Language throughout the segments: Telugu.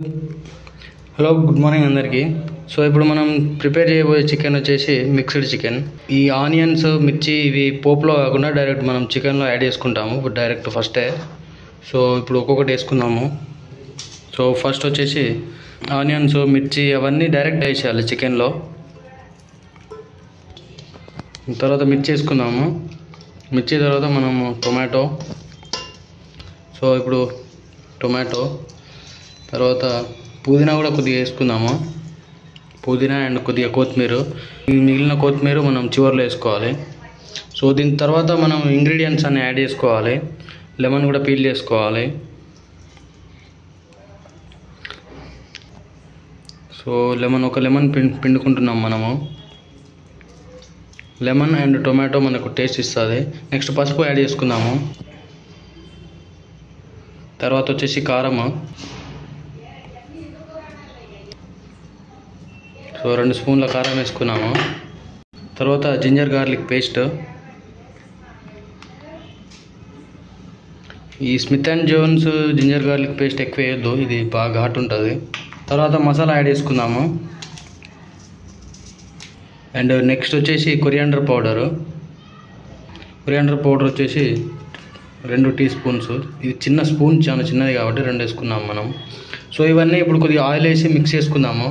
హలో గుడ్ మార్నింగ్ అందరికీ. సో ఇప్పుడు మనం ప్రిపేర్ చేయబోయే చికెన్ వచ్చేసి మిక్స్డ్ చికెన్. ఈ ఆనియన్స్ మిర్చి ఇవి పోపులో కాకుండా డైరెక్ట్ మనం చికెన్లో యాడ్ చేసుకుంటాము డైరెక్ట్ ఫస్టే. సో ఇప్పుడు ఒక్కొక్కటి వేసుకుందాము. సో ఫస్ట్ వచ్చేసి ఆనియన్స్ మిర్చి అవన్నీ డైరెక్ట్ వేసేయాలి చికెన్లో. తర్వాత మిర్చి వేసుకుందాము. మిర్చి తర్వాత మనము టొమాటో. సో ఇప్పుడు టొమాటో తర్వాత పుదీనా కూడా కొద్దిగా వేసుకుందాము. పుదీనా అండ్ కొద్దిగా కొత్తిమీర. ఈ మిగిలిన కొత్తిమీర మనం చివరిలో వేసుకోవాలి. సో దీని తర్వాత మనం ఇంగ్రీడియంట్స్ అన్ని యాడ్ చేసుకోవాలి. లెమన్ కూడా పీల్ చేసుకోవాలి. సో ఒక లెమన్ పిండుకుంటున్నాం మనము. లెమన్ అండ్ టొమాటో మనకు టేస్ట్ ఇస్తుంది. నెక్స్ట్ పసుపు యాడ్ చేసుకుందాము. తర్వాత వచ్చేసి కారము. సో 2 స్పూన్ల కారం వేసుకున్నాము. తర్వాత జింజర్ గార్లిక్ పేస్ట్. ఈ Smith and Jones ginger garlic paste ఎక్కువ వేయద్దు, ఇది బాగా ఘాటు ఉంటుంది. తర్వాత మసాలా యాడ్ చేసుకుందాము. అండ్ నెక్స్ట్ వచ్చేసి కొరియాండర్ పౌడర్. కొరియాండర్ పౌడర్ వచ్చేసి 2 టీ స్పూన్స్. ఇది చిన్న స్పూన్, చాలా చిన్నది కాబట్టి 2 వేసుకున్నాము మనం. సో ఇవన్నీ ఇప్పుడు కొద్దిగా ఆయిల్ వేసి మిక్స్ చేసుకుందాము.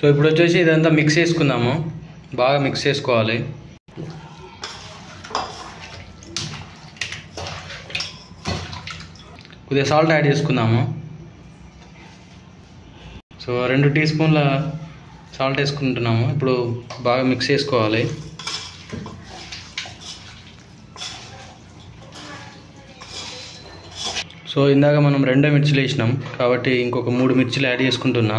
సో ఇప్పుడు వచ్చేసి ఇదంతా మిక్స్ చేసుకుందాము. బాగా మిక్స్ చేసుకోవాలి. కొద్దిగా సాల్ట్ యాడ్ చేసుకుందాము. సో 2 టీ స్పూన్ల సాల్ట్ వేసుకుంటున్నాము. ఇప్పుడు బాగా మిక్స్ చేసుకోవాలి. సో ఇందాక మనం 2 మిర్చిలు వేసినాం కాబట్టి ఇంకొక 3 మిర్చిలు యాడ్ చేసుకుంటున్నా.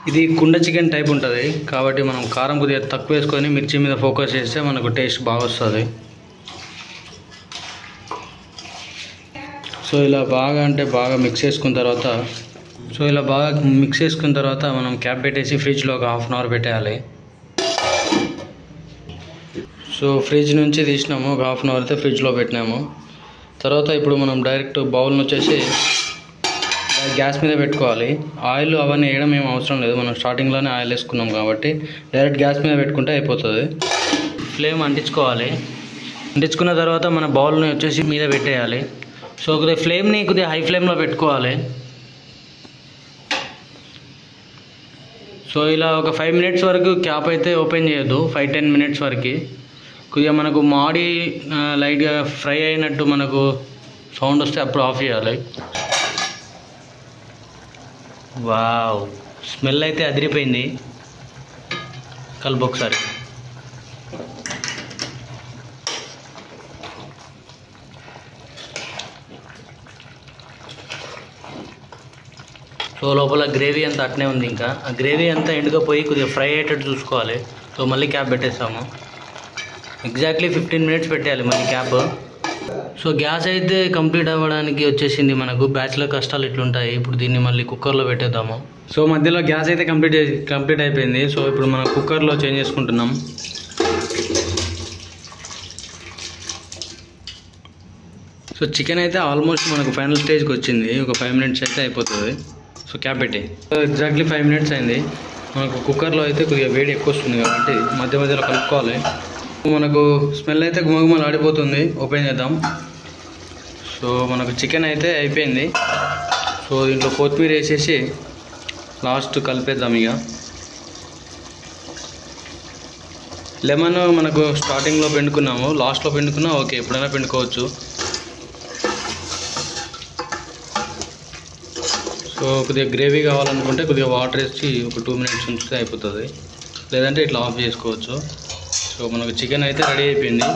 ఇది కుండ చికెన్ టైప్ ఉంటుంది కాబట్టి మనం కారం కొద్దిగా తక్కువ వేసుకొని మిర్చి మీద ఫోకస్ చేస్తే మనకు టేస్ట్ బాగా వస్తుంది. సో ఇలా బాగా మిక్స్ చేసుకున్న తర్వాత మనం క్యాప్ పెట్టేసి ఫ్రిడ్జ్లో ఒక 1/2 అవర్ పెట్టేయాలి. సో ఫ్రిడ్జ్ నుంచి తీసినాము, ఒక 1/2 అవర్ అయితే ఫ్రిడ్జ్లో పెట్టినాము. తర్వాత ఇప్పుడు మనం డైరెక్ట్ బౌల్ని వచ్చేసి గ్యాస్ మీద పెట్టుకోవాలి. ఆయిల్ అవన్నీ వేయడం ఏం అవసరం లేదు, మనం స్టార్టింగ్లోనే ఆయిల్ వేసుకున్నాం కాబట్టి డైరెక్ట్ గ్యాస్ మీద పెట్టుకుంటే అయిపోతుంది. ఫ్లేమ్ అంటించుకోవాలి. అంటించుకున్న తర్వాత మన బౌల్ని వచ్చేసి మీద పెట్టేయాలి. సో కొద్దిగా ఫ్లేమ్ని కొద్దిగా హై ఫ్లేమ్లో పెట్టుకోవాలి. సో ఇలా ఒక 5 మినిట్స్ వరకు క్యాప్ అయితే ఓపెన్ చేయొద్దు. 5-10 మినిట్స్ వరకు కొద్దిగా మనకు మాడి లైట్గా ఫ్రై అయినట్టు మనకు సౌండ్ వస్తే అప్పుడు ఆఫ్ చేయాలి. వావ్, స్మెల్ అయితే అదిరిపోయింది. కలుపు ఒకసారి. సో లోపల గ్రేవీ అంతా అట్నే ఉంది. ఇంకా ఆ గ్రేవీ అంతా ఎండుకపోయి కొద్దిగా ఫ్రై అయ్యేటట్టు చూసుకోవాలి. సో మళ్ళీ క్యాప్ పెట్టేస్తాము. ఎగ్జాక్ట్లీ 15 మినిట్స్ పెట్టేయాలి మళ్ళీ క్యాప్. సో గ్యాస్ అయితే కంప్లీట్ అవ్వడానికి వచ్చేసింది మనకు. బ్యాచిలర్ కష్టాలు ఇట్లుంటాయి. ఇప్పుడు దీన్ని మళ్ళీ కుక్కర్లో పెట్టేద్దాము. సో మధ్యలో గ్యాస్ అయితే కంప్లీట్ అయిపోయింది. సో ఇప్పుడు మనం కుక్కర్లో చేంజ్ చేసుకుంటున్నాం. సో చికెన్ అయితే ఆల్మోస్ట్ మనకు ఫైనల్ స్టేజ్కి వచ్చింది. ఒక 5 మినిట్స్ అయితే అయిపోతుంది. సో క్యాప్ పెట్టి ఎగ్జాక్ట్లీ 5 మినిట్స్ అయింది. మనకు కుక్కర్లో అయితే కొద్దిగా వేడి ఎక్కువ వస్తుంది కాబట్టి మధ్యలో కలుపుకోవాలి. మనకు స్మెల్ అయితే గుమగుమలు ఆడిపోతుంది. ఓపెన్ చేద్దాం. సో మనకు చికెన్ అయితే అయిపోయింది. సో దీంట్లో కొత్తిమీర వేసేసి లాస్ట్ కలిపేద్దాం. ఇక లెమన్ మనకు స్టార్టింగ్లో పిండుకున్నాము, లాస్ట్లో పిండుకున్నా ఓకే, ఎప్పుడైనా పిండుకోవచ్చు. సో కొద్దిగా గ్రేవీ కావాలనుకుంటే కొద్దిగా వాటర్ వేసి ఒక 2 మినిట్స్ ఉంచితే అయిపోతుంది, లేదంటే ఇట్లా ఆఫ్ చేసుకోవచ్చు. సో మనకు చికెన్ అయితే రెడీ అయిపోయింది.